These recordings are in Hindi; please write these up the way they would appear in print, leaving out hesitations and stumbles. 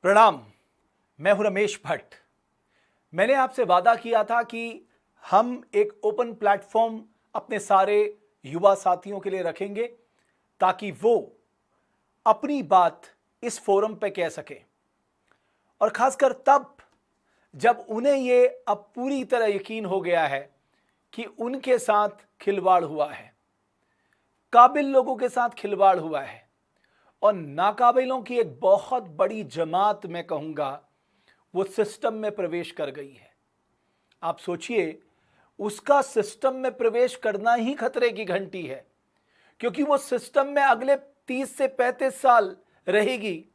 प्रणाम। मैं हूं रमेश भट्ट। मैंने आपसे वादा किया था कि हम एक ओपन प्लेटफॉर्म अपने सारे युवा साथियों के लिए रखेंगे ताकि वो अपनी बात इस फोरम पे कह सकें, और खासकर तब जब उन्हें ये अब पूरी तरह यकीन हो गया है कि उनके साथ खिलवाड़ हुआ है, काबिल लोगों के साथ खिलवाड़ हुआ है और नाकाबिलों की एक बहुत बड़ी जमात, मैं कहूंगा, वो सिस्टम में प्रवेश कर गई है। आप सोचिए, उसका सिस्टम में प्रवेश करना ही खतरे की घंटी है, क्योंकि वो सिस्टम में अगले 30 से 35 साल रहेगी,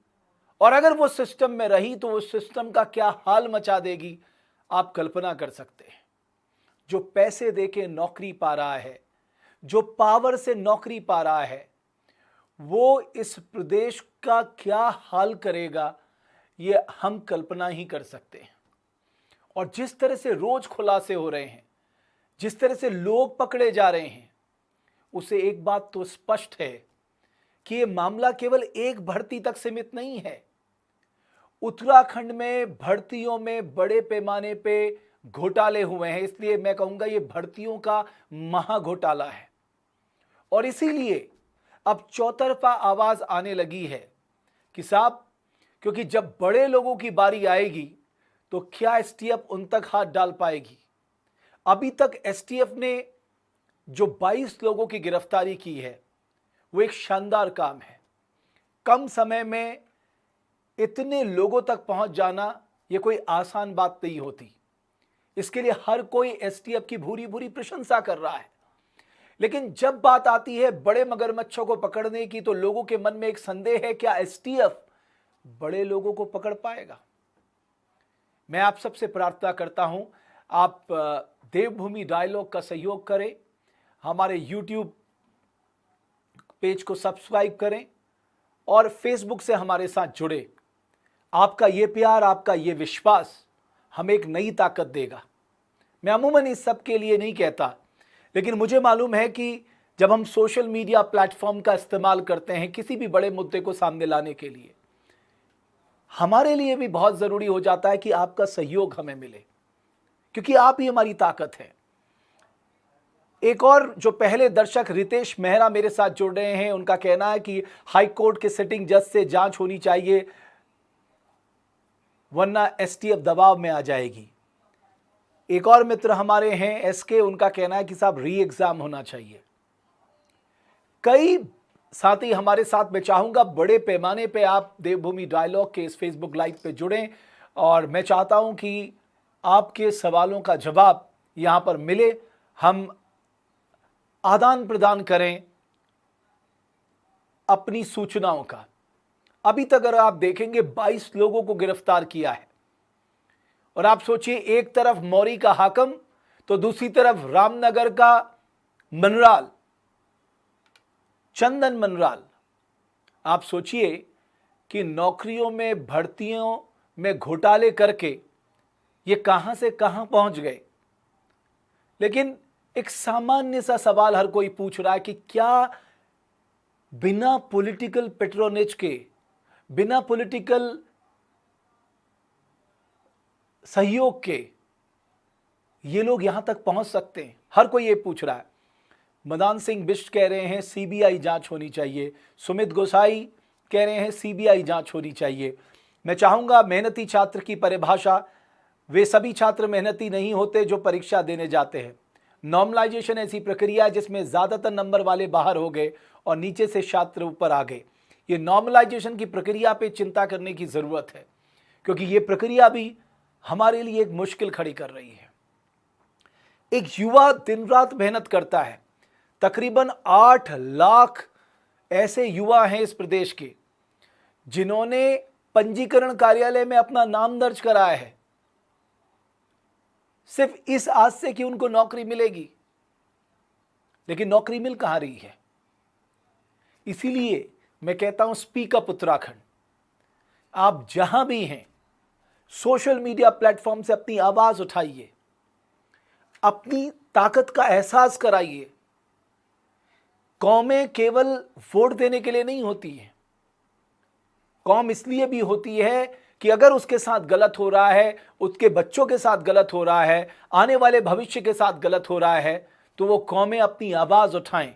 और अगर वो सिस्टम में रही तो वो सिस्टम का क्या हाल मचा देगी, आप कल्पना कर सकते हैं। जो पैसे देके नौकरी पा रहा है, जो पावर से नौकरी पा रहा है, वो इस प्रदेश का क्या हाल करेगा, ये हम कल्पना ही कर सकते हैं। और जिस तरह से रोज खुलासे हो रहे हैं, जिस तरह से लोग पकड़े जा रहे हैं, उसे एक बात तो स्पष्ट है कि ये मामला केवल एक भर्ती तक सीमित नहीं है। उत्तराखंड में भर्तियों में बड़े पैमाने पे घोटाले हुए हैं, इसलिए मैं कहूंगा ये भर्तियों का महाघोटाला है। और इसीलिए अब चौतरफा आवाज आने लगी है कि साहब, क्योंकि जब बड़े लोगों की बारी आएगी तो क्या एसटीएफ उन तक हाथ डाल पाएगी? अभी तक एसटीएफ ने जो 22 लोगों की गिरफ्तारी की है, वो एक शानदार काम है। कम समय में इतने लोगों तक पहुंच जाना ये कोई आसान बात नहीं होती। इसके लिए हर कोई एसटीएफ की भूरी भूरी प्रशंसा कर रहा है। लेकिन जब बात आती है बड़े मगरमच्छों को पकड़ने की, तो लोगों के मन में एक संदेह है, क्या एसटीएफ बड़े लोगों को पकड़ पाएगा? मैं आप सबसे प्रार्थना करता हूं, आप देवभूमि डायलॉग का सहयोग करें, हमारे यूट्यूब पेज को सब्सक्राइब करें और फेसबुक से हमारे साथ जुड़े। आपका ये प्यार, आपका ये विश्वास हमें एक नई ताकत देगा। मैं अमूमन इस सब के लिए नहीं कहता, लेकिन मुझे मालूम है कि जब हम सोशल मीडिया प्लेटफॉर्म का इस्तेमाल करते हैं किसी भी बड़े मुद्दे को सामने लाने के लिए, हमारे लिए भी बहुत ज़रूरी हो जाता है कि आपका सहयोग हमें मिले, क्योंकि आप ही हमारी ताकत है। एक और जो पहले दर्शक रितेश मेहरा मेरे साथ जुड़ रहे हैं, उनका कहना है कि हाई कोर्ट के सिटिंग जज से जांच होनी चाहिए, वरना एसटीएफ दबाव में आ जाएगी। एक और मित्र हमारे हैं एसके, उनका कहना है कि साहब री एग्जाम होना चाहिए। कई साथी हमारे साथ, मैं चाहूंगा बड़े पैमाने पे आप देवभूमि डायलॉग के इस फेसबुक लाइव पे जुड़ें, और मैं चाहता हूं कि आपके सवालों का जवाब यहां पर मिले, हम आदान प्रदान करें अपनी सूचनाओं का। अभी तक अगर आप देखेंगे 22 लोगों को गिरफ्तार किया है, और आप सोचिए, एक तरफ मौरी का हाकम तो दूसरी तरफ रामनगर का मनराल, चंदन मनराल। आप सोचिए कि नौकरियों में, भर्तियों में घोटाले करके ये कहां से कहां पहुंच गए। लेकिन एक सामान्य सा सवाल हर कोई पूछ रहा है कि क्या बिना पॉलिटिकल पेट्रोनेज के, बिना पॉलिटिकल सहयोग के ये लोग यहां तक पहुंच सकते हैं? हर कोई ये पूछ रहा है। मदान सिंह बिष्ट कह रहे हैं सीबीआई जांच होनी चाहिए, सुमित गोसाई कह रहे हैं सीबीआई जांच होनी चाहिए। मैं चाहूंगा, मेहनती छात्र की परिभाषा, वे सभी छात्र मेहनती नहीं होते जो परीक्षा देने जाते हैं। नॉर्मलाइजेशन ऐसी प्रक्रिया है जिसमें ज्यादातर नंबर वाले बाहर हो गए और नीचे से छात्र ऊपर आ गए। ये नॉर्मलाइजेशन की प्रक्रिया पे चिंता करने की जरूरत है, क्योंकि ये प्रक्रिया भी हमारे लिए एक मुश्किल खड़ी कर रही है। एक युवा दिन रात मेहनत करता है। तकरीबन 8 लाख ऐसे युवा हैं इस प्रदेश के जिन्होंने पंजीकरण कार्यालय में अपना नाम दर्ज कराया है, सिर्फ इस आस से कि उनको नौकरी मिलेगी। लेकिन नौकरी मिल कहां रही है? इसीलिए मैं कहता हूं, स्पीक अप उत्तराखंड। आप जहां भी हैं, सोशल मीडिया प्लेटफॉर्म से अपनी आवाज उठाइए, अपनी ताकत का एहसास कराइए। कौमें केवल वोट देने के लिए नहीं होती हैं, कौम इसलिए भी होती है कि अगर उसके साथ गलत हो रहा है, उसके बच्चों के साथ गलत हो रहा है, आने वाले भविष्य के साथ गलत हो रहा है, तो वो कौमें अपनी आवाज उठाएं।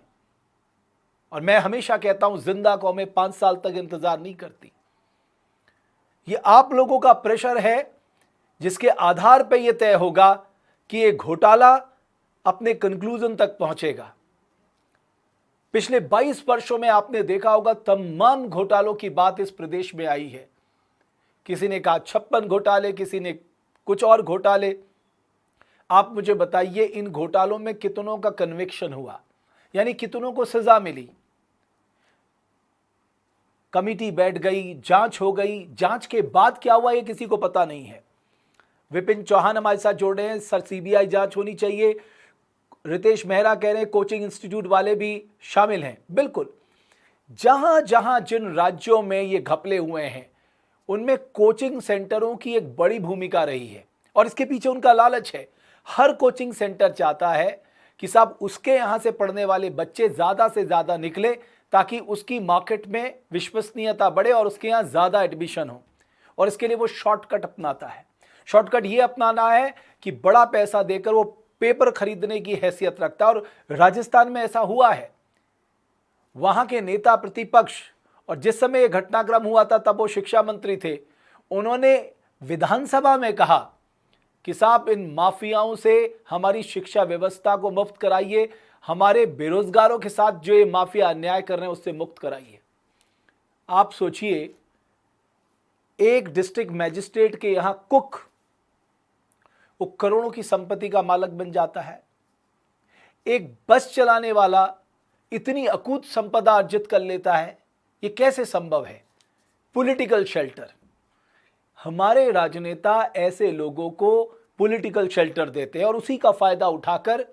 और मैं हमेशा कहता हूं, जिंदा कौमें 5 साल तक इंतजार नहीं करती। ये आप लोगों का प्रेशर है जिसके आधार पर यह तय होगा कि ये घोटाला अपने कंक्लूजन तक पहुंचेगा। पिछले 22 वर्षों में आपने देखा होगा तमाम घोटालों की बात इस प्रदेश में आई है। किसी ने कहा 56 घोटाले, किसी ने कुछ और घोटाले। आप मुझे बताइए, इन घोटालों में कितनों का कन्विक्शन हुआ, यानी कितनों को सजा मिली? कमिटी बैठ गई, जांच हो गई, जांच के बाद क्या हुआ ये किसी को पता नहीं है। विपिन चौहान हमारे साथ जोड़ रहे हैं, सर सीबीआई जांच होनी चाहिए। रितेश मेहरा कह रहे हैं कोचिंग इंस्टीट्यूट वाले भी शामिल हैं। बिल्कुल, जहां जहां जिन राज्यों में ये घपले हुए हैं उनमें कोचिंग सेंटरों की एक बड़ी भूमिका रही है, और इसके पीछे उनका लालच है। हर कोचिंग सेंटर चाहता है कि साहब उसके यहां से पढ़ने वाले बच्चे ज्यादा से ज्यादा निकले, ताकि उसकी मार्केट में विश्वसनीयता बढ़े और उसके यहां ज्यादा एडमिशन हो। और इसके लिए वो शॉर्टकट अपनाता है। शॉर्टकट ये अपनाना है कि बड़ा पैसा देकर वो पेपर खरीदने की हैसियत रखता है। और राजस्थान में ऐसा हुआ है। वहां के नेता प्रतिपक्ष, और जिस समय यह घटनाक्रम हुआ था तब वो शिक्षा मंत्री थे, उन्होंने विधानसभा में कहा कि साहब इन माफियाओं से हमारी शिक्षा व्यवस्था को मुक्त कराइए, हमारे बेरोजगारों के साथ जो ये माफिया अन्याय कर रहे हैं उससे मुक्त कराइए। आप सोचिए, एक डिस्ट्रिक्ट मैजिस्ट्रेट के यहां कुक वो करोड़ों की संपत्ति का मालिक बन जाता है। एक बस चलाने वाला इतनी अकूत संपदा अर्जित कर लेता है। ये कैसे संभव है? Political shelter. हमारे राजनेता ऐसे लोगों को पॉलिटिकल शेल्टर देते हैं और उसी का फायदा उठाकर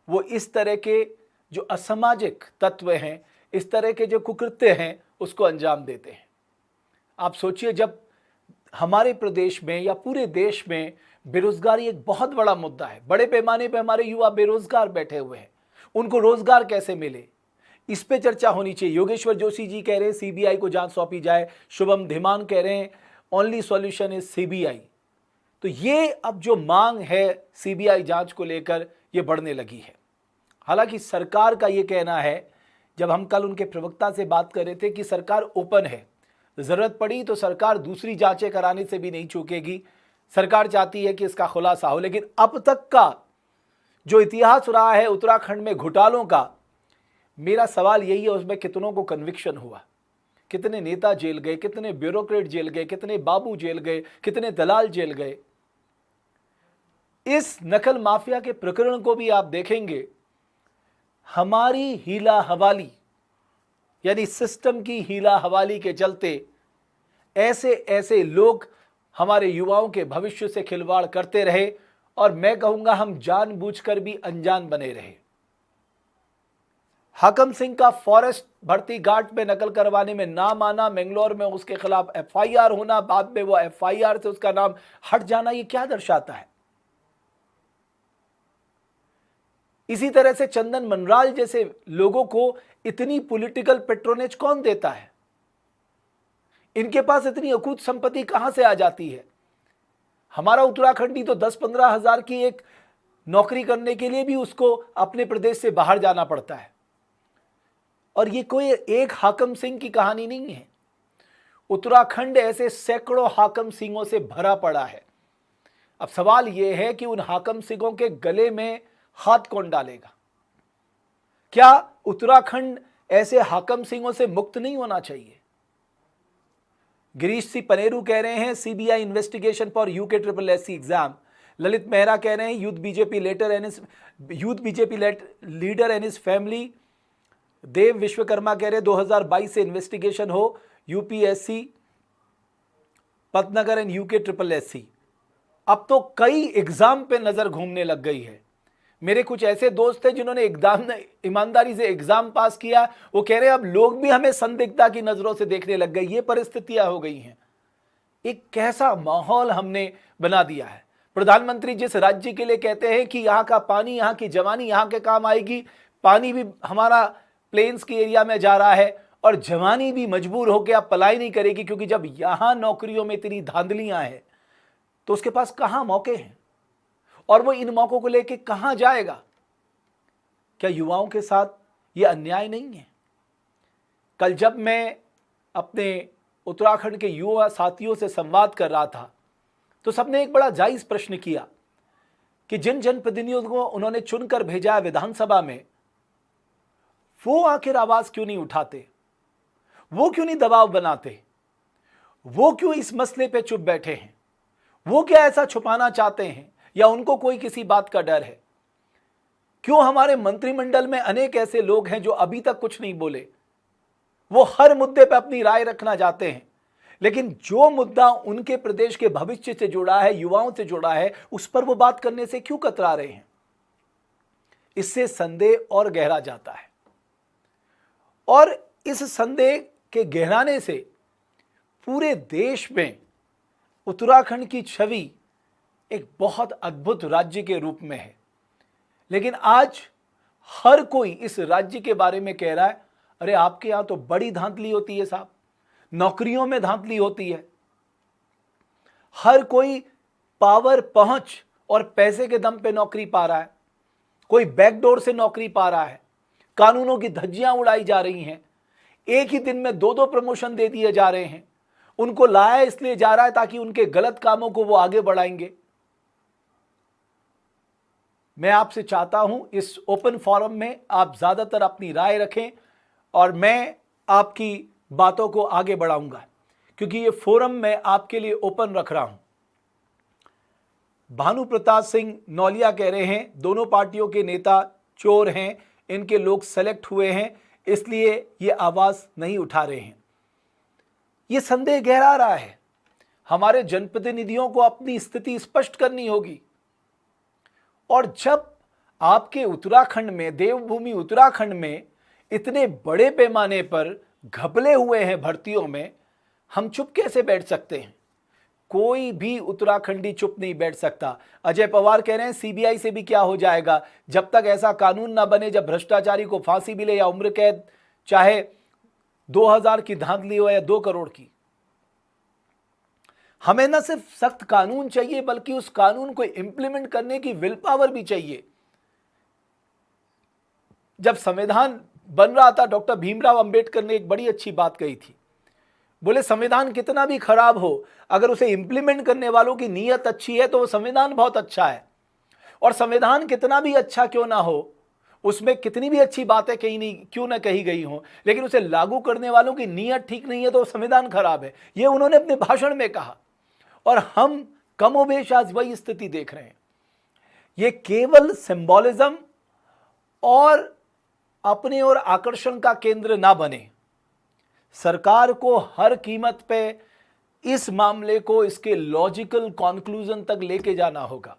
वो इस तरह के जो असामाजिक तत्व हैं, इस तरह के जो कुकृत्य हैं, उसको अंजाम देते हैं। आप सोचिए, जब हमारे प्रदेश में या पूरे देश में बेरोजगारी एक बहुत बड़ा मुद्दा है, बड़े पैमाने पे हमारे युवा बेरोजगार बैठे हुए हैं, उनको रोजगार कैसे मिले, इस पे चर्चा होनी चाहिए। योगेश्वर जोशी जी कह रहे हैं सीबीआई को जांच सौंपी जाए। शुभम धीमान कह रहे हैं ओनली सॉल्यूशन इज सीबीआई। तो ये अब जो मांग है सीबीआई जांच को लेकर, ये बढ़ने लगी है। हालांकि सरकार का ये कहना है, जब हम कल उनके प्रवक्ता से बात कर रहे थे, कि सरकार ओपन है, जरूरत पड़ी तो सरकार दूसरी जांचें कराने से भी नहीं चूकेगी। सरकार चाहती है कि इसका खुलासा हो। लेकिन अब तक का जो इतिहास रहा है उत्तराखंड में घोटालों का, मेरा सवाल यही है, उसमें कितनों को कन्विक्शन हुआ? कितने नेता जेल गए, कितने ब्यूरोक्रेट जेल गए, कितने बाबू जेल गए, कितने दलाल जेल गए? इस नकल माफिया के प्रकरण को भी आप देखेंगे, हमारी हीला हवाली यानी सिस्टम की हीला हवाली के चलते ऐसे ऐसे लोग हमारे युवाओं के भविष्य से खिलवाड़ करते रहे, और मैं कहूंगा हम जानबूझकर भी अनजान बने रहे। हाकम सिंह का फॉरेस्ट भर्ती घाट में नकल करवाने में नाम आना, मैंगलोर में उसके खिलाफ एफआईआर होना, बाद में वो एफआईआर से उसका नाम हट जाना, ये क्या दर्शाता है? इसी तरह से चंदन मनराल जैसे लोगों को इतनी पॉलिटिकल पेट्रोनेज कौन देता है? इनके पास इतनी अकूत संपत्ति कहां से आ जाती है? हमारा उत्तराखंडी तो 10-15 हजार की एक नौकरी करने के लिए भी उसको अपने प्रदेश से बाहर जाना पड़ता है। और ये कोई एक हाकम सिंह की कहानी नहीं है। उत्तराखंड ऐसे सैकड़ों हाकम सिंहों से भरा पड़ा है। अब सवाल यह है कि उन हाकम सिंहों के गले में हाथ कौन डालेगा? क्या उत्तराखंड ऐसे हाकम सिंहों से मुक्त नहीं होना चाहिए? गिरीश सी पनेरू कह रहे हैं CBI investigation for UK SSSC exam. Lalit Mehra कह रहे हैं youth BJP leader and his family. Dev Vishwakarma कह रहे हैं 2022 से इन्वेस्टिगेशन हो UPSC, Pantnagar and UK SSSC। अब तो कई एग्जाम पे नजर घूमने लग गई है। मेरे कुछ ऐसे दोस्त हैं जिन्होंने एग्जाम ईमानदारी से एग्जाम पास किया, वो कह रहे हैं अब लोग भी हमें संदिग्धता की नजरों से देखने लग गए। ये परिस्थितियां हो गई हैं। एक कैसा माहौल हमने बना दिया है। प्रधानमंत्री जिस राज्य के लिए कहते हैं कि यहाँ का पानी, यहाँ की जवानी यहाँ के काम आएगी, पानी भी हमारा प्लेन्स की एरिया में जा रहा है, और जवानी भी मजबूर होकर अब पलाई नहीं करेगी, क्योंकि जब यहां नौकरियों में इतनी धांधलियां हैं तो उसके पास कहां मौके हैं और वो इन मौकों को लेके कहां जाएगा? क्या युवाओं के साथ ये अन्याय नहीं है? कल जब मैं अपने उत्तराखंड के युवा साथियों से संवाद कर रहा था तो सबने एक बड़ा जायज प्रश्न किया कि जिन जनप्रतिनिधियों को उन्होंने चुनकर भेजा है विधानसभा में, वो आखिर आवाज क्यों नहीं उठाते? वो क्यों नहीं दबाव बनाते? वो क्यों इस मसले पे चुप बैठे हैं? वो क्या ऐसा छुपाना चाहते हैं या उनको कोई किसी बात का डर है? क्यों हमारे मंत्रिमंडल में अनेक ऐसे लोग हैं जो अभी तक कुछ नहीं बोले? वो हर मुद्दे पर अपनी राय रखना चाहते हैं, लेकिन जो मुद्दा उनके प्रदेश के भविष्य से जुड़ा है, युवाओं से जुड़ा है, उस पर वो बात करने से क्यों कतरा रहे हैं? इससे संदेह और गहरा जाता है और इस संदेह के गहराने से पूरे देश में उत्तराखंड की छवि एक बहुत अद्भुत राज्य के रूप में है। लेकिन आज हर कोई इस राज्य के बारे में कह रहा है, अरे आपके यहां तो बड़ी धांधली होती है साहब, नौकरियों में धांधली होती है। हर कोई पावर, पहुंच और पैसे के दम पे नौकरी पा रहा है, कोई बैकडोर से नौकरी पा रहा है, कानूनों की धज्जियां उड़ाई जा रही हैं, एक ही दिन में दो प्रमोशन दे दिए जा रहे हैं। उनको लाया इसलिए जा रहा है ताकि उनके गलत कामों को वो आगे बढ़ाएंगे। मैं आपसे चाहता हूं इस ओपन फोरम में आप ज्यादातर अपनी राय रखें और मैं आपकी बातों को आगे बढ़ाऊंगा, क्योंकि ये फोरम मैं आपके लिए ओपन रख रहा हूं। भानु प्रताप सिंह नौलिया कह रहे हैं दोनों पार्टियों के नेता चोर हैं, इनके लोग सेलेक्ट हुए हैं इसलिए ये आवाज नहीं उठा रहे हैं। ये संदेह गहरा रहा है। हमारे जनप्रतिनिधियों को अपनी स्थिति स्पष्ट करनी होगी। और जब आपके उत्तराखंड में, देवभूमि उत्तराखंड में इतने बड़े पैमाने पर घपले हुए हैं भर्तियों में, हम चुप कैसे बैठ सकते हैं? कोई भी उत्तराखंडी चुप नहीं बैठ सकता। अजय पवार कह रहे हैं सीबीआई से भी क्या हो जाएगा, जब तक ऐसा कानून ना बने जब भ्रष्टाचारी को फांसी मिले या उम्र कैद, चाहे 2000 की धांधली हो या 2 करोड़ की। हमें न सिर्फ सख्त कानून चाहिए बल्कि उस कानून को इंप्लीमेंट करने की विल पावर भी चाहिए। जब संविधान बन रहा था, डॉक्टर भीमराव अंबेडकर ने एक बड़ी अच्छी बात कही थी। बोले संविधान कितना भी खराब हो, अगर उसे इंप्लीमेंट करने वालों की नीयत अच्छी है तो वो संविधान बहुत अच्छा है। और संविधान कितना भी अच्छा क्यों ना हो, उसमें कितनी भी अच्छी बातें क्यों ना कही गई हो, लेकिन उसे लागू करने वालों की नीयत ठीक नहीं है तो संविधान खराब है। ये उन्होंने अपने भाषण में कहा और हम कमोबेश आज वही स्थिति देख रहे हैं। ये केवल सिंबॉलिज्म और अपने और आकर्षण का केंद्र ना बने। सरकार को हर कीमत पे इस मामले को इसके लॉजिकल कंक्लूजन तक लेके जाना होगा।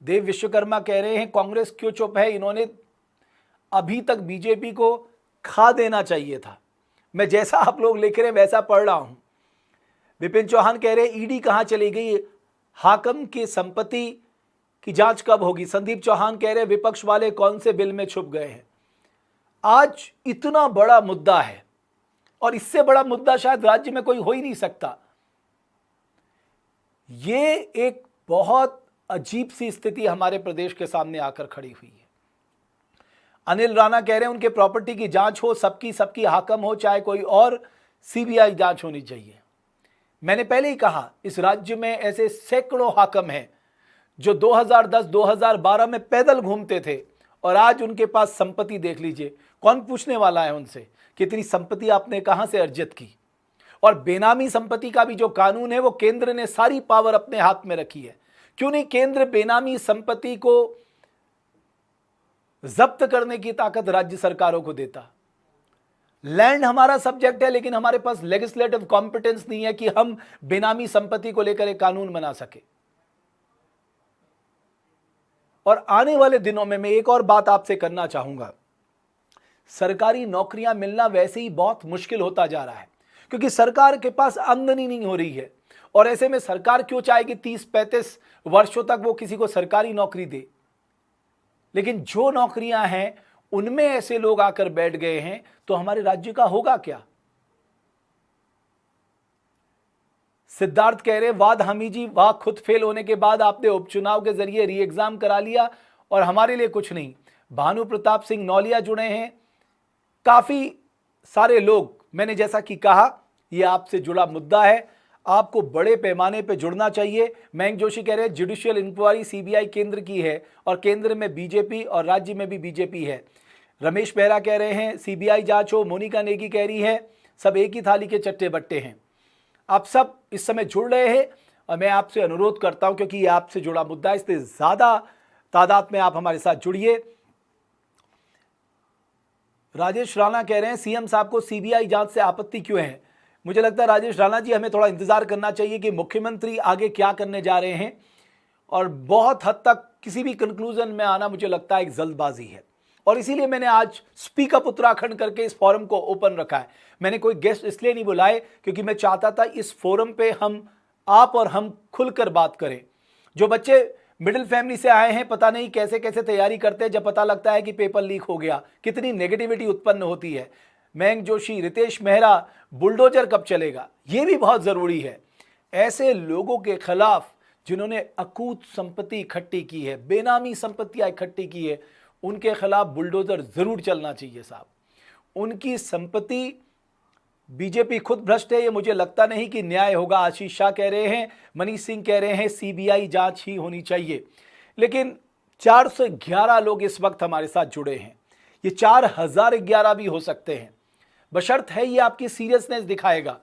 देव विश्वकर्मा कह रहे हैं कांग्रेस क्यों चुप है, इन्होंने अभी तक बीजेपी को खा देना चाहिए था। मैं जैसा आप लोग लिख रहे हैं वैसा पढ़ रहा हूं। विपिन चौहान कह रहे हैं ईडी कहां चली गई, हाकम की संपत्ति की जांच कब होगी। संदीप चौहान कह रहे हैं विपक्ष वाले कौन से बिल में छुप गए हैं। आज इतना बड़ा मुद्दा है और इससे बड़ा मुद्दा शायद राज्य में कोई हो ही नहीं सकता। ये एक बहुत अजीब सी स्थिति हमारे प्रदेश के सामने आकर खड़ी हुई है। अनिल राणा कह रहे हैं उनके प्रॉपर्टी की जांच हो, सबकी हाकम हो चाहे कोई और, सीबीआई जांच होनी चाहिए। मैंने पहले ही कहा इस राज्य में ऐसे सैकड़ों हाकम हैं जो 2010-2012 में पैदल घूमते थे और आज उनके पास संपत्ति देख लीजिए। कौन पूछने वाला है उनसे कितनी संपत्ति आपने कहां से अर्जित की। और बेनामी संपत्ति का भी जो कानून है वो केंद्र ने सारी पावर अपने हाथ में रखी है। क्यों नहीं केंद्र बेनामी संपत्ति को जब्त करने की ताकत राज्य सरकारों को देता। लैंड हमारा सब्जेक्ट है लेकिन हमारे पास लेजिस्लेटिव कॉम्पिटेंस नहीं है कि हम बेनामी संपत्ति को लेकर एक कानून बना सके। और आने वाले दिनों में मैं एक और बात आपसे करना चाहूंगा। सरकारी नौकरियां मिलना वैसे ही बहुत मुश्किल होता जा रहा है क्योंकि सरकार के पास आमदनी नहीं हो रही है। और ऐसे में सरकार क्यों चाहेगी 30-35 वर्षों तक वो किसी को सरकारी नौकरी दे। लेकिन जो नौकरियां हैं उनमें ऐसे लोग आकर बैठ गए हैं तो हमारे राज्य का होगा क्या। सिद्धार्थ कह रहे वाद हामी जी, वाह, खुद फेल होने के बाद आपने उपचुनाव के जरिए री एग्जाम करा लिया और हमारे लिए कुछ नहीं। भानु प्रताप सिंह नौलिया जुड़े हैं, काफी सारे लोग। मैंने जैसा कि कहा, यह आपसे जुड़ा मुद्दा है, आपको बड़े पैमाने पर जुड़ना चाहिए। मयंक जोशी कह रहे हैं जुडिशियल इंक्वायरी सीबीआई केंद्र की है और केंद्र में बीजेपी और राज्य में भी बीजेपी है। रमेश बेहरा कह रहे हैं सीबीआई जांच हो। मोनिका नेगी कह रही है सब एक ही थाली के चट्टे बट्टे हैं। आप सब इस समय जुड़ रहे हैं और मैं आपसे अनुरोध करता हूं, क्योंकि ये आपसे जुड़ा मुद्दा है, इसलिए ज्यादा तादाद में आप हमारे साथ जुड़िए। राजेश राणा कह रहे हैं सीएम साहब को सीबीआई जांच से आपत्ति क्यों है। मुझे लगता है राजेश राणा जी, हमें थोड़ा इंतजार करना चाहिए कि मुख्यमंत्री आगे क्या करने जा रहे हैं, और बहुत हद तक किसी भी कंक्लूजन में आना मुझे लगता है एक जल्दबाजी है। और इसीलिए मैंने आज स्पीक अप उत्तराखंड करके इस फोरम को ओपन रखा है। मैंने कोई गेस्ट इसलिए नहीं बुलाए क्योंकि मैं चाहता था इस फोरम पे आप और हम खुलकर बात करें। जो बच्चे मिडिल फैमिली से आए हैं, पता नहीं कैसे कैसे तैयारी करते हैं, जब पता लगता है कि पेपर लीक हो गया, कितनी नेगेटिविटी उत्पन्न होती है। मयंक जोशी, रितेश मेहरा, बुलडोजर कब चलेगा, यह भी बहुत जरूरी है। ऐसे लोगों के खिलाफ जिन्होंने अकूत संपत्ति इकट्ठी की है, बेनामी संपत्तियां इकट्ठी की है, उनके खिलाफ बुलडोजर जरूर चलना चाहिए साहब। उनकी संपत्ति, बीजेपी खुद भ्रष्ट है, ये मुझे लगता नहीं कि न्याय होगा। आशीष शाह कह रहे हैं, मनीष सिंह कह रहे हैं सीबीआई जांच ही होनी चाहिए। लेकिन 411 लोग इस वक्त हमारे साथ जुड़े हैं, ये 4011 भी हो सकते हैं। बशर्त है ये आपकी सीरियसनेस दिखाएगा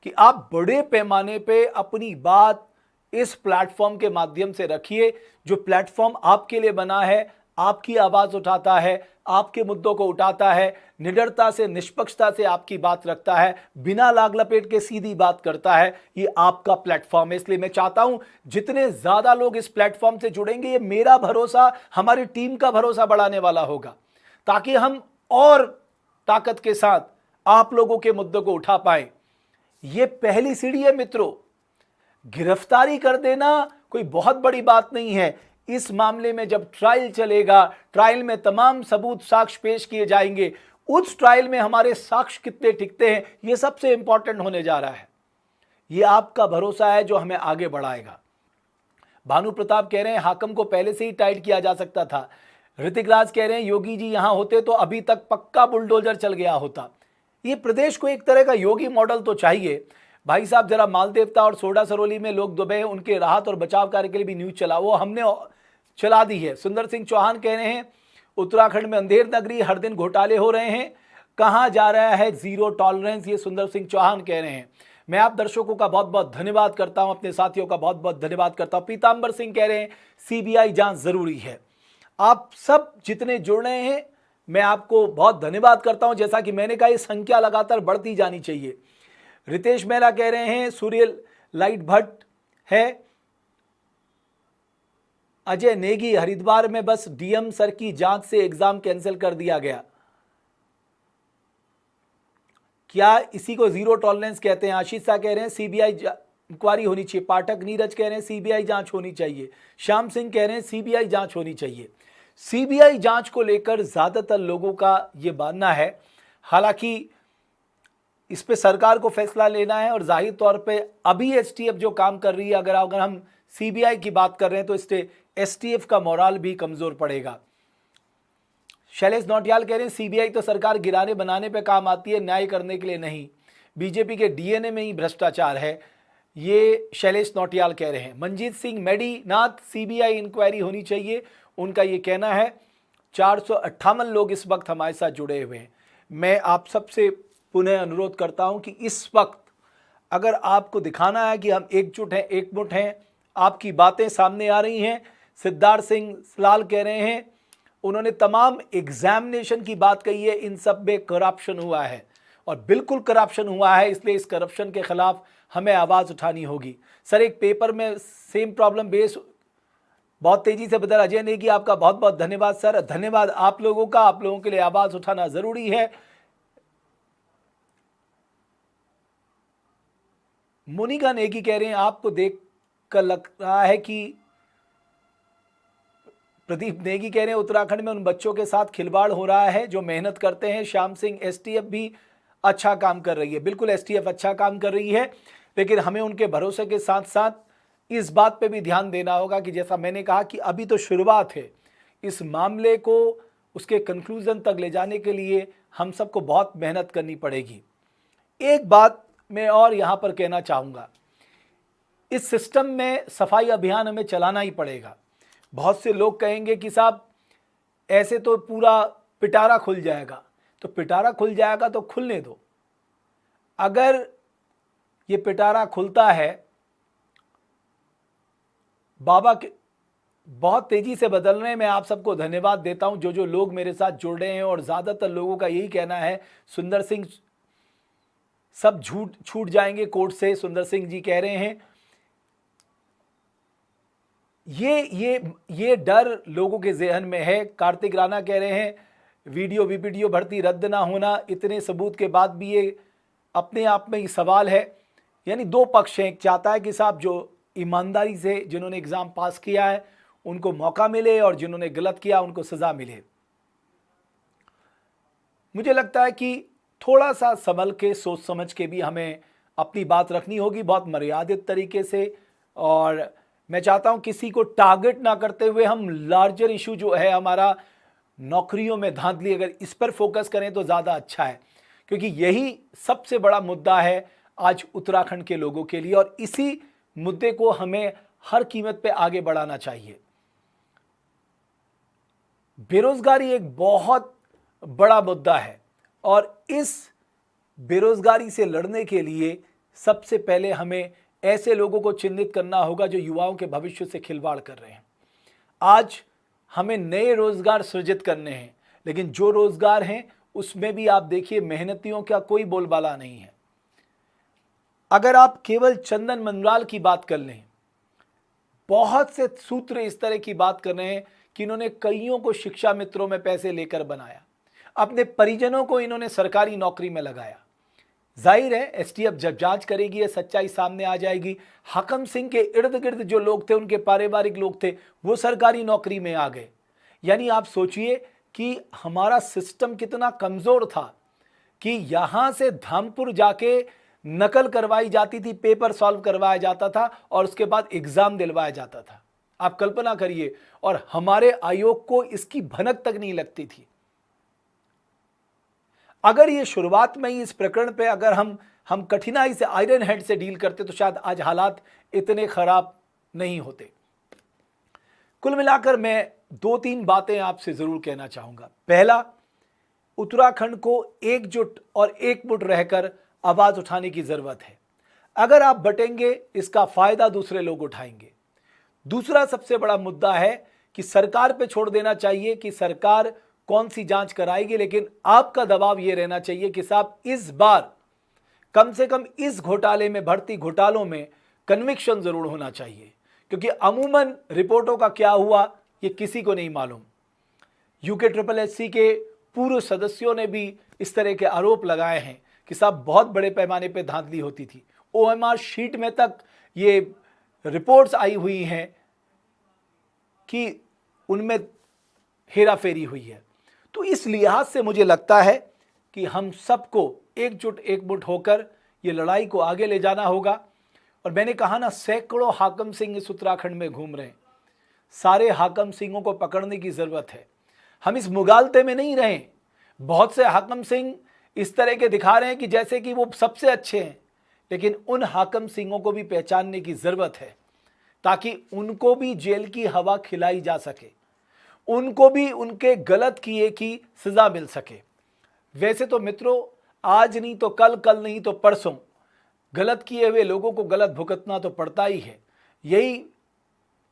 कि आप बड़े पैमाने पे अपनी बात इस प्लेटफॉर्म के माध्यम से रखिए, जो प्लेटफॉर्म आपके लिए बना है, आपकी आवाज उठाता है, आपके मुद्दों को उठाता है, निडरता से, निष्पक्षता से आपकी बात रखता है, बिना लाग लपेट के सीधी बात करता है। ये आपका प्लेटफॉर्म है। इसलिए मैं चाहता हूं जितने ज्यादा लोग इस प्लेटफॉर्म से जुड़ेंगे, ये मेरा भरोसा, हमारी टीम का भरोसा बढ़ाने वाला होगा, ताकि हम और ताकत के साथ आप लोगों के मुद्दों को उठा पाए। ये पहली सीढ़ी है मित्रों। गिरफ्तारी कर देना कोई बहुत बड़ी बात नहीं है। इस मामले में जब ट्रायल चलेगा, ट्रायल में तमाम सबूत, साक्ष्य पेश किए जाएंगे, उस ट्रायल में हमारे साक्ष्य कितने टिकते हैं, यह सबसे इंपॉर्टेंट होने जा रहा है। यह आपका भरोसा है जो हमें आगे बढ़ाएगा। भानु प्रताप कह रहे हैं हाकम को पहले से ही टाइट किया जा सकता था। ऋतिक राज कह रहे हैं योगी जी यहां होते तो अभी तक पक्का बुलडोजर चल गया होता। ये प्रदेश को एक तरह का योगी मॉडल तो चाहिए भाई साहब। जरा मालदेवता और सोडा सरोली में लोग दुबे, उनके राहत और बचाव कार्य के लिए भी न्यूज चला, वो हमने चला दी है। सुंदर सिंह चौहान कह रहे हैं उत्तराखंड में अंधेर नगरी, हर दिन घोटाले हो रहे हैं, कहां जा रहा है जीरो टॉलरेंस, ये सुंदर सिंह चौहान कह रहे हैं। मैं आप दर्शकों का बहुत बहुत धन्यवाद करता हूं, अपने साथियों का बहुत बहुत धन्यवाद करता हूं। पीतांबर सिंह कह रहे हैं सीबीआई जांच जरूरी है। आप सब जितने जुड़ रहे हैं, मैं आपको बहुत धन्यवाद करता हूं। जैसा कि मैंने कहा, ये संख्या लगातार बढ़ती जानी चाहिए। रितेश मेहरा कह रहे हैं सूर्य लाइट भट्ट है। अजय नेगी, हरिद्वार में बस डीएम सर की जांच से एग्जाम कैंसिल कर दिया गया, क्या इसी को जीरो टॉलरेंस कहते हैं। आशीष शाह कह रहे हैं सीबीआई इंक्वायरी होनी चाहिए। पाठक नीरज कह रहे हैं सीबीआई जांच होनी चाहिए। श्याम सिंह कह रहे हैं सीबीआई जांच होनी चाहिए। सीबीआई जांच को लेकर ज्यादातर लोगों का यह मानना है, हालांकि इस पे सरकार को फैसला लेना है, और जाहिर तौर पे अभी एसटीएफ जो काम कर रही है, अगर हम सीबीआई की बात कर रहे हैं तो इससे एसटीएफ का मोराल भी कमजोर पड़ेगा। शैलेश नौटियाल कह रहे हैं सीबीआई तो सरकार गिराने बनाने पे काम आती है, न्याय करने के लिए नहीं। बीजेपी के डीएनए में ही भ्रष्टाचार है, ये शैलेश नौटियाल कह रहे हैं। मंजीत सिंह मेडीनाथ, सीबीआई इंक्वायरी होनी चाहिए, उनका ये कहना है। 458 लोग इस वक्त हमारे साथ जुड़े हुए हैं। मैं आप सबसे पुनः अनुरोध करता हूं कि इस वक्त अगर आपको दिखाना है कि हम एकजुट हैं, एकमुठ हैं, आपकी बातें सामने आ रही हैं। सिद्धार्थ सिंह लाल कह रहे हैं, उन्होंने तमाम एग्जामिनेशन की बात कही है, इन सब में करप्शन हुआ है, और बिल्कुल करप्शन हुआ है, इसलिए इस करप्शन के खिलाफ हमें आवाज उठानी होगी। सर एक पेपर में सेम प्रॉब्लम बेस बहुत तेजी से बदल। अजय नेगी आपका बहुत बहुत धन्यवाद सर। धन्यवाद आप लोगों का, आप लोगों के लिए आवाज उठाना जरूरी है। मोनिका नेगी कह रहे हैं आपको देख कर लग रहा है कि प्रदीप नेगी कह रहे हैं उत्तराखंड में उन बच्चों के साथ खिलवाड़ हो रहा है जो मेहनत करते हैं। श्याम सिंह एसटीएफ भी अच्छा काम कर रही है। बिल्कुल एसटीएफ अच्छा काम कर रही है, लेकिन हमें उनके भरोसे के साथ साथ इस बात पे भी ध्यान देना होगा कि जैसा मैंने कहा कि अभी तो शुरुआत है। इस मामले को उसके कंक्लूजन तक ले जाने के लिए हम सबको बहुत मेहनत करनी पड़ेगी। एक बात मैं और यहाँ पर कहना चाहूँगा, इस सिस्टम में सफाई अभियान हमें चलाना ही पड़ेगा। बहुत से लोग कहेंगे कि साहब ऐसे तो पूरा पिटारा खुल जाएगा, तो पिटारा खुल जाएगा तो खुलने दो। अगर ये पिटारा खुलता है, बाबा के बहुत तेजी से बदल रहे हैं। मैं आप सबको धन्यवाद देता हूं जो लोग मेरे साथ जुड़ रहे हैं, और ज़्यादातर लोगों का यही कहना है सुंदर सिंह सब छूट जाएंगे कोर्ट से, सुंदर सिंह जी कह रहे हैं। ये डर लोगों के जहन में है। कार्तिक राणा कह रहे हैं वीडियो भर्ती रद्द ना होना, इतने सबूत के बाद भी ये अपने आप में ही सवाल है। यानी दो पक्ष हैं, एक चाहता है कि साहब जो ईमानदारी से जिन्होंने एग्ज़ाम पास किया है उनको मौका मिले, और जिन्होंने गलत किया उनको सज़ा मिले। मुझे लगता है कि थोड़ा सा संभल के सोच समझ के भी हमें अपनी बात रखनी होगी, बहुत मर्यादित तरीके से। और मैं चाहता हूं किसी को टारगेट ना करते हुए हम लार्जर इशू जो है हमारा नौकरियों में धांधली, अगर इस पर फोकस करें तो ज़्यादा अच्छा है, क्योंकि यही सबसे बड़ा मुद्दा है आज उत्तराखंड के लोगों के लिए, और इसी मुद्दे को हमें हर कीमत पे आगे बढ़ाना चाहिए। बेरोजगारी एक बहुत बड़ा मुद्दा है, और इस बेरोजगारी से लड़ने के लिए सबसे पहले हमें ऐसे लोगों को चिन्हित करना होगा जो युवाओं के भविष्य से खिलवाड़ कर रहे हैं। आज हमें नए रोजगार सृजित करने हैं, लेकिन जो रोजगार हैं उसमें भी आप देखिए मेहनतियों का कोई बोलबाला नहीं है। अगर आप केवल चंदन मनराल की बात कर लें, बहुत से सूत्र इस तरह की बात कर रहे हैं कि इन्होंने कईयों को शिक्षा मित्रों में पैसे लेकर बनाया, अपने परिजनों को इन्होंने सरकारी नौकरी में लगाया। जाहिर है एसटीएफ जब जांच करेगी ये सच्चाई सामने आ जाएगी। हाकम सिंह के इर्द गिर्द जो लोग थे, उनके पारिवारिक लोग थे, वो सरकारी नौकरी में आ गए। यानी आप सोचिए कि हमारा सिस्टम कितना कमजोर था कि यहां से धामपुर जाके नकल करवाई जाती थी, पेपर सॉल्व करवाया जाता था, और उसके बाद एग्जाम दिलवाया जाता था। आप कल्पना करिए, और हमारे आयोग को इसकी भनक तक नहीं लगती थी। अगर ये शुरुआत में ही इस प्रकरण पे अगर हम कठिनाई से आयरन हेड से डील करते तो शायद आज हालात इतने खराब नहीं होते। कुल मिलाकर मैं 2-3 बातें आपसे जरूर कहना चाहूंगा। पहला, उत्तराखंड को एकजुट और एकमुठ रहकर आवाज उठाने की जरूरत है। अगर आप बटेंगे इसका फायदा दूसरे लोग उठाएंगे। दूसरा सबसे बड़ा मुद्दा है कि सरकार पे छोड़ देना चाहिए कि सरकार कौन सी जांच कराएगी, लेकिन आपका दबाव यह रहना चाहिए कि साहब इस बार कम से कम इस घोटाले में, भर्ती घोटालों में कन्विक्शन जरूर होना चाहिए, क्योंकि अमूमन रिपोर्टों का क्या हुआ ये किसी को नहीं मालूम। UKSSC के पूर्व सदस्यों ने भी इस तरह के आरोप लगाए हैं कि साहब बहुत बड़े पैमाने पर धांधली होती थी। OMR शीट में तक ये रिपोर्ट्स आई हुई हैं कि उनमें हेराफेरी हुई है। तो इस लिहाज से मुझे लगता है कि हम सबको एकजुट एकमुठ होकर ये लड़ाई को आगे ले जाना होगा। और मैंने कहा ना, सैकड़ों हाकम सिंह इस उत्तराखंड में घूम रहे हैं। सारे हाकम सिंहों को पकड़ने की जरूरत है। हम इस मुगालते में नहीं रहें। बहुत से हाकम सिंह इस तरह के दिखा रहे हैं कि जैसे कि वो सबसे अच्छे हैं, लेकिन उन हाकम सिंहों को भी पहचानने की जरूरत है ताकि उनको भी जेल की हवा खिलाई जा सके, उनको भी उनके गलत किए की सजा मिल सके। वैसे तो मित्रों, आज नहीं तो कल, कल नहीं तो परसों गलत किए हुए लोगों को गलत भुगतना तो पड़ता ही है। यही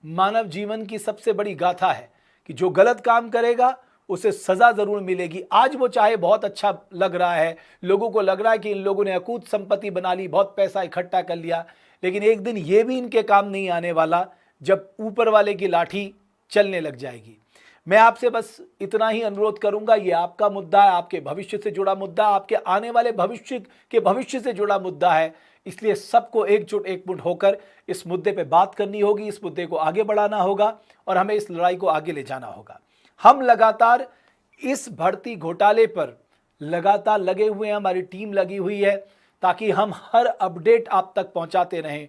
मानव जीवन की सबसे बड़ी गाथा है कि जो गलत काम करेगा उसे सजा जरूर मिलेगी। आज वो चाहे बहुत अच्छा लग रहा है, लोगों को लग रहा है कि इन लोगों ने अकूत संपत्ति बना ली, बहुत पैसा इकट्ठा कर लिया, लेकिन एक दिन ये भी इनके काम नहीं आने वाला जब ऊपर वाले की लाठी चलने लग जाएगी। मैं आपसे बस इतना ही अनुरोध करूंगा, ये आपका मुद्दा है, आपके भविष्य से जुड़ा मुद्दा, आपके आने वाले भविष्य के भविष्य से जुड़ा मुद्दा है। इसलिए सबको एकजुट होकर इस मुद्दे पे बात करनी होगी, इस मुद्दे को आगे बढ़ाना होगा और हमें इस लड़ाई को आगे ले जाना होगा। हम लगातार इस भर्ती घोटाले पर लगातार लगे हुए हैं, हमारी टीम लगी हुई है ताकि हम हर अपडेट आप तक पहुंचाते रहें,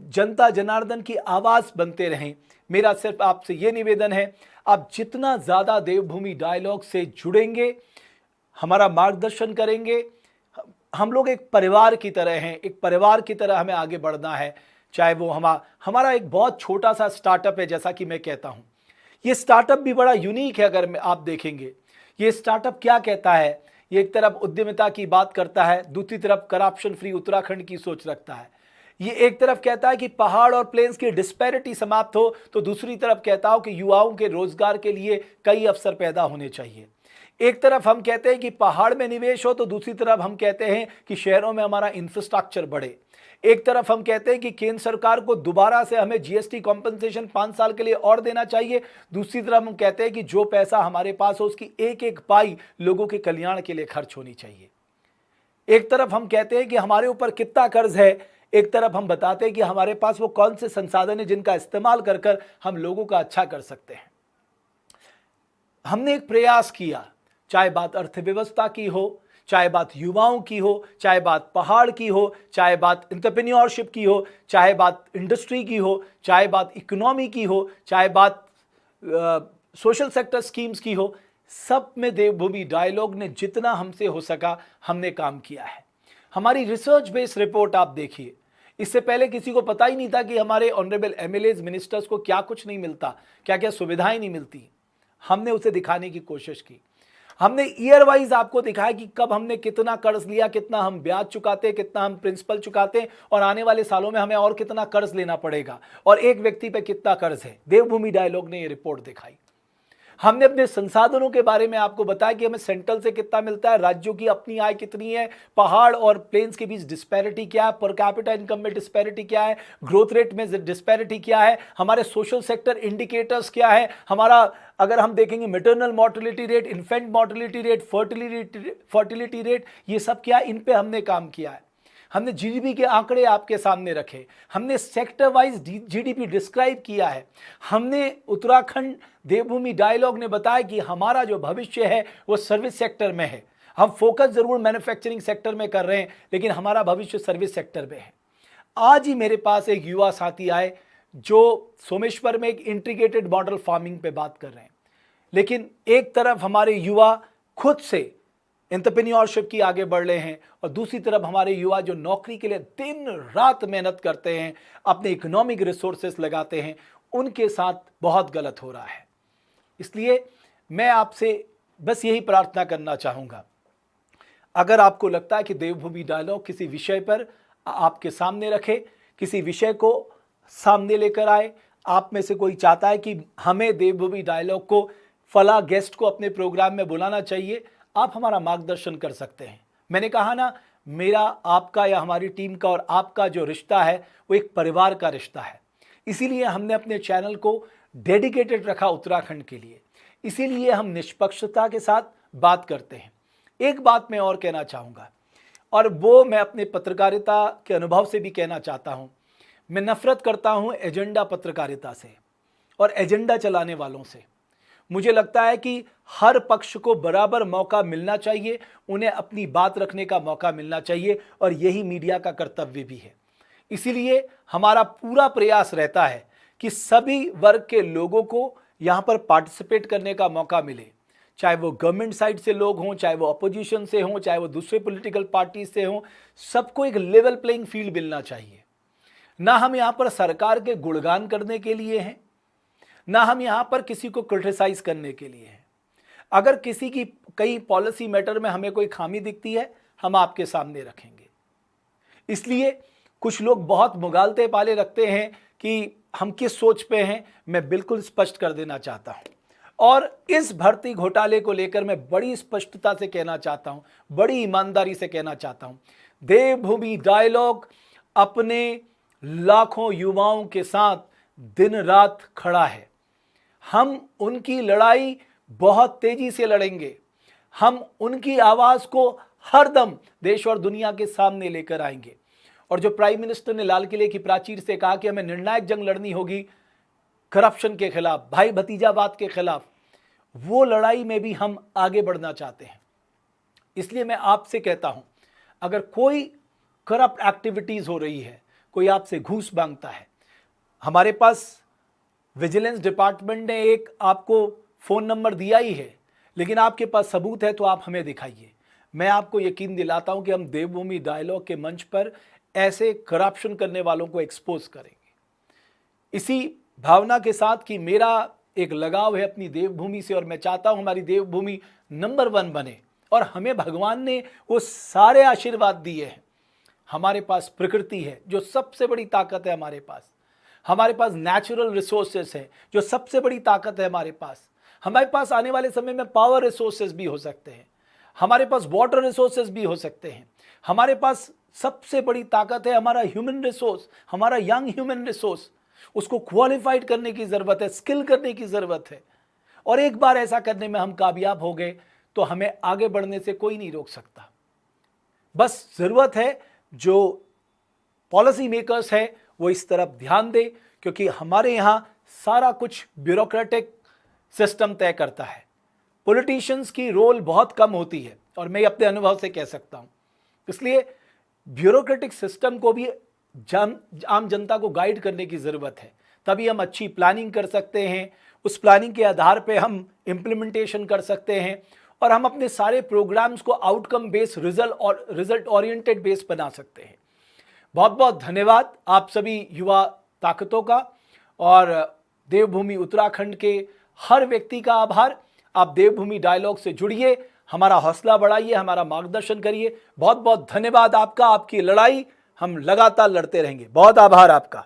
जनता जनार्दन की आवाज़ बनते रहें। मेरा सिर्फ आपसे ये निवेदन है, आप जितना ज़्यादा देवभूमि डायलॉग से जुड़ेंगे, हमारा मार्गदर्शन करेंगे, हम लोग एक परिवार की तरह हैं, एक परिवार की तरह हमें आगे बढ़ना है। चाहे वो हमारा एक बहुत छोटा सा स्टार्टअप है, जैसा कि मैं कहता हूँ, ये स्टार्टअप भी बड़ा यूनिक है। अगर आप देखेंगे ये स्टार्टअप क्या कहता है, ये एक तरफ उद्यमिता की बात करता है, दूसरी तरफ करप्शन फ्री उत्तराखंड की सोच रखता है। ये एक तरफ कहता है कि पहाड़ और प्लेन्स की डिस्पैरिटी समाप्त हो, तो दूसरी तरफ कहता हो कि युवाओं के रोजगार के लिए कई अवसर पैदा होने चाहिए। एक तरफ हम कहते हैं कि पहाड़ में निवेश हो, तो दूसरी तरफ हम कहते हैं कि शहरों में हमारा इंफ्रास्ट्रक्चर बढ़े। एक तरफ हम कहते हैं कि केंद्र सरकार को दोबारा से हमें जीएसटी कॉम्पनसेशन 5 साल के लिए और देना चाहिए। दूसरी तरफ हम कहते हैं कि जो पैसा हमारे पास हो उसकी एक एक पाई लोगों के कल्याण के लिए खर्च होनी चाहिए। एक तरफ हम कहते हैं कि हमारे ऊपर कितना कर्ज है, एक तरफ हम बताते हैं कि हमारे पास वो कौन से संसाधन है जिनका इस्तेमाल कर कर हम लोगों का अच्छा कर सकते हैं। हमने एक प्रयास किया, चाहे बात अर्थव्यवस्था की हो, चाहे बात युवाओं की हो, चाहे बात पहाड़ की हो, चाहे बात एंटरप्रेन्योरशिप की हो, चाहे बात इंडस्ट्री की हो, चाहे बात इकोनॉमी की हो, चाहे बात सोशल सेक्टर स्कीम्स की हो, सब में देवभूमि डायलॉग ने जितना हमसे हो सका हमने काम किया है। हमारी रिसर्च बेस्ड रिपोर्ट आप देखिए, इससे पहले किसी को पता ही नहीं था कि हमारे ऑनरेबल एमएलएज मिनिस्टर्स को क्या कुछ नहीं मिलता, क्या क्या सुविधाएं नहीं मिलती। हमने उसे दिखाने की कोशिश की। हमने ईयर वाइज आपको दिखाया कि कब हमने कितना कर्ज लिया, कितना हम ब्याज चुकाते, कितना हम प्रिंसिपल चुकाते और आने वाले सालों में हमें और कितना कर्ज लेना पड़ेगा और एक व्यक्ति पे कितना कर्ज है। देवभूमि डायलॉग ने ये रिपोर्ट दिखाई। हमने अपने संसाधनों के बारे में आपको बताया कि हमें सेंट्रल से कितना मिलता है, राज्यों की अपनी आय कितनी है, पहाड़ और प्लेन्स के बीच डिस्पैरिटी क्या है, पर कैपिटा इनकम में डिस्पैरिटी क्या है, ग्रोथ रेट में डिस्पैरिटी क्या है, हमारे सोशल सेक्टर इंडिकेटर्स क्या है, हमारा अगर हम देखेंगे maternal mortality rate, infant mortality rate, fertility rate, ये सब क्या है, इन पे हमने काम किया है। हमने जीडीपी के आंकड़े आपके सामने रखे, हमने सेक्टर वाइज जीडीपी डिस्क्राइब किया है। हमने उत्तराखंड देवभूमि डायलॉग ने बताया कि हमारा जो भविष्य है वो सर्विस सेक्टर में है। हम फोकस जरूर मैन्युफैक्चरिंग सेक्टर में कर रहे हैं, लेकिन हमारा भविष्य सर्विस सेक्टर में है। आज ही मेरे पास एक युवा साथी आए जो सोमेश्वर में एक इंटीग्रेटेड मॉडल फार्मिंग पे बात कर रहे हैं, लेकिन एक तरफ हमारे युवा खुद से एंटरप्रेन्योरशिप की आगे बढ़ रहे हैं और दूसरी तरफ हमारे युवा जो नौकरी के लिए दिन रात मेहनत करते हैं, अपने इकोनॉमिक रिसोर्सेस लगाते हैं, उनके साथ बहुत गलत हो रहा है। इसलिए मैं आपसे बस यही प्रार्थना करना चाहूँगा, अगर आपको लगता है कि देवभूमि डायलॉग किसी विषय पर आपके सामने रखे, किसी विषय को सामने लेकर आए, आप में से कोई चाहता है कि हमें देवभूमि डायलॉग को फला गेस्ट को अपने प्रोग्राम में बुलाना चाहिए, आप हमारा मार्गदर्शन कर सकते हैं। मैंने कहा ना, मेरा आपका या हमारी टीम का और आपका जो रिश्ता है वो एक परिवार का रिश्ता है। इसीलिए हमने अपने चैनल को डेडिकेटेड रखा उत्तराखंड के लिए, इसीलिए हम निष्पक्षता के साथ बात करते हैं। एक बात मैं और कहना चाहूँगा, और वो मैं अपने पत्रकारिता के अनुभव से भी कहना चाहता हूँ। मैं नफरत करता हूँ एजेंडा पत्रकारिता से और एजेंडा चलाने वालों से। मुझे लगता है कि हर पक्ष को बराबर मौका मिलना चाहिए, उन्हें अपनी बात रखने का मौका मिलना चाहिए और यही मीडिया का कर्तव्य भी है। इसीलिए हमारा पूरा प्रयास रहता है कि सभी वर्ग के लोगों को यहाँ पर पार्टिसिपेट करने का मौका मिले, चाहे वो गवर्नमेंट साइड से लोग हों, चाहे वो अपोजिशन से हों, चाहे वो दूसरे पॉलिटिकल पार्टी से हों, सबको एक लेवल प्लेइंग फील्ड मिलना चाहिए। ना हम यहाँ पर सरकार के गुणगान करने के लिए हैं, ना हम यहाँ पर किसी को क्रिटिसाइज करने के लिए हैं। अगर किसी की कई पॉलिसी मैटर में हमें कोई खामी दिखती है, हम आपके सामने रखेंगे। इसलिए कुछ लोग बहुत मुगालते पाले रखते हैं कि हम किस सोच पे हैं, मैं बिल्कुल स्पष्ट कर देना चाहता हूँ। और इस भर्ती घोटाले को लेकर मैं बड़ी स्पष्टता से कहना चाहता हूँ, बड़ी ईमानदारी से कहना चाहता हूँ, देवभूमि डायलॉग अपने लाखों युवाओं के साथ दिन रात खड़ा है। हम उनकी लड़ाई बहुत तेजी से लड़ेंगे। हम उनकी आवाज़ को हरदम देश और दुनिया के सामने लेकर आएंगे। और जो प्राइम मिनिस्टर ने लाल किले की प्राचीर से कहा कि हमें निर्णायक जंग लड़नी होगी करप्शन के खिलाफ, भाई भतीजावाद के खिलाफ, वो लड़ाई में भी हम आगे बढ़ना चाहते हैं। इसलिए मैं आपसे कहता हूं, अगर कोई करप्ट एक्टिविटीज हो रही है, कोई आपसे घूस मांगता है, हमारे पास विजिलेंस डिपार्टमेंट ने एक आपको फोन नंबर दिया ही है, लेकिन आपके पास सबूत है तो आप हमें दिखाइए। मैं आपको यकीन दिलाता हूं कि हम देवभूमि डायलॉग के मंच पर ऐसे करप्शन करने वालों को एक्सपोज करेंगे। इसी भावना के साथ कि मेरा एक लगाव है अपनी देवभूमि से और मैं चाहता हूं हमारी देवभूमि नंबर 1 बने और हमें भगवान ने वो सारे आशीर्वाद दिए हैं। हमारे पास प्रकृति है जो सबसे बड़ी ताकत है, हमारे पास नेचुरल रिसोर्सेस है जो सबसे बड़ी ताकत है, हमारे पास आने वाले समय में पावर रिसोर्सेस भी हो सकते हैं, हमारे पास वाटर रिसोर्सेस भी हो सकते हैं, हमारे पास सबसे बड़ी ताकत है हमारा ह्यूमन रिसोर्स, हमारा यंग ह्यूमन रिसोर्स। उसको क्वालिफाइड करने की ज़रूरत है, स्किल करने की ज़रूरत है, और एक बार ऐसा करने में हम कामयाब हो गए तो हमें आगे बढ़ने से कोई नहीं रोक सकता। बस ज़रूरत है जो पॉलिसी मेकर्स है वो इस तरफ ध्यान दे, क्योंकि हमारे यहाँ सारा कुछ ब्यूरोक्रेटिक सिस्टम तय करता है। पॉलिटिशियंस की रोल बहुत कम होती है और मैं अपने अनुभव से कह सकता हूँ। इसलिए ब्यूरोक्रेटिक सिस्टम को भी आम जनता को गाइड करने की ज़रूरत है, तभी हम अच्छी प्लानिंग कर सकते हैं। उस प्लानिंग के आधार पे हम इम्प्लीमेंटेशन कर सकते हैं और हम अपने सारे प्रोग्राम्स को outcome based, result oriented based बना सकते हैं। बहुत बहुत धन्यवाद आप सभी युवा ताकतों का और देवभूमि उत्तराखंड के हर व्यक्ति का आभार। आप देवभूमि डायलॉग से जुड़िए, हमारा हौसला बढ़ाइए, हमारा मार्गदर्शन करिए। बहुत बहुत धन्यवाद आपका, आपकी लड़ाई हम लगातार लड़ते रहेंगे। बहुत आभार आपका।